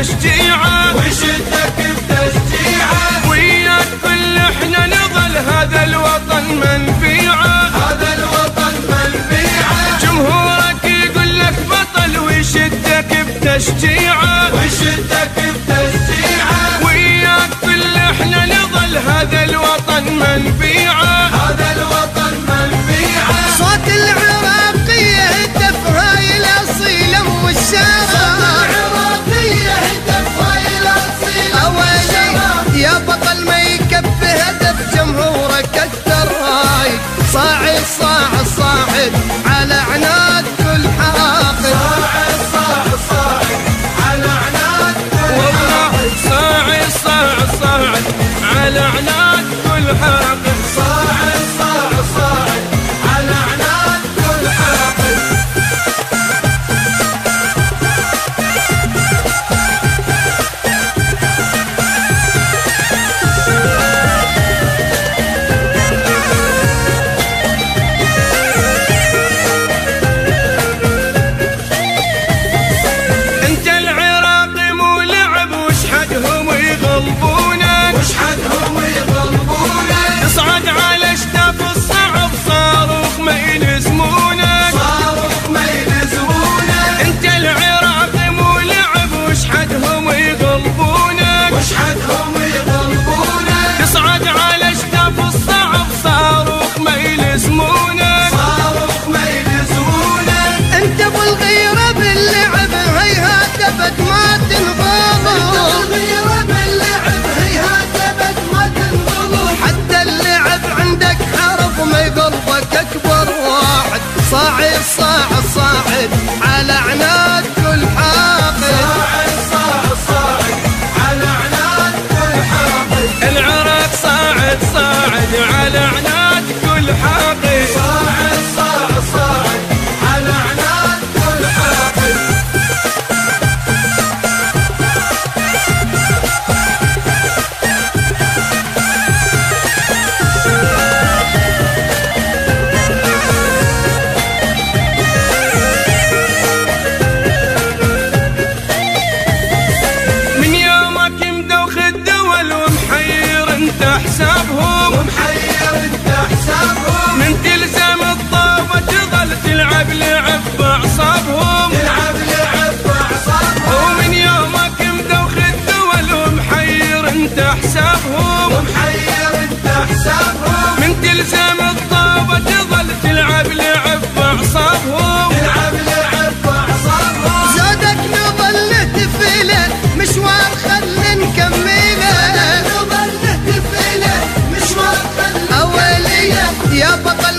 بتشجيعه ويشدك بتشجيعه، وياك كل احنا نظل هذا الوطن منفيعه، هذا الوطن منفيعه، جمهورك يقول لك بطل ويشدك بتشجيعه، ويشدك بتشجيعه، وياك كل احنا نظل هذا الوطن منفيعه، هذا الوطن منفيعه. صوت العراقية هتف هاي الأصيلة أم الشارع، العراقية هتف هاي الأصيلة أولي يا بطل ما يكفي هدف جمهورك أكثر هاي، صاعد صاعد صاعد على عناد كل حاقد، صاعد صاعد على عناد كل والله صاعد صاعد صاعد على عناد كل حاقد، صاعد صاعد صاعد على عناد كل حاقد. انت العراقي مو لعب وشحدهم يغلبونك، وشحدهم يغلبونك، تصعد على اشتاف الصعب صاروخ ما يلزمونك، صاروخ ما يلزمونك، انت العراقي مو لعب وشحدهم يغلبونك، وشحدهم يغلبونك، تصعد على اشتاف الصعب صاروخ ما يلزمونك، صاروخ ما يلزمونك. أنت أبو الغيرة باللعب هيهات أبد ما تنغلب، الغيرة باللعب هيهات أبد ما تنغلب، حتى اللعب عندك حرف ما يغلبك أكبر واحد، صاعد صاعد صاعد على عناد كل حاقد، صاعد صاعد صاعد على عناد كل حاقد، العراق صاعد صاعد على عناد كل حاقد، صاعد صاعد صاعد على عناد كل حاقد. من يومك مدوخ الدول ومحير انت حسابهم، ومحير انت حسابهم، من تلزم الطابة تظل تلعب لعب باعصابهم، تلعب لعب باعصابهم، ومن يومك مدوخ الدول ومحير انت حسابهم، ومحير انت حسابهم، من تلزم الطابة تظل تلعب لعب باعصابهم، تلعب لعب باعصابهم. زادك نظل نهتف له مشوار خل نكمله، نظل نهتف له مشوار خل أولي يا بطل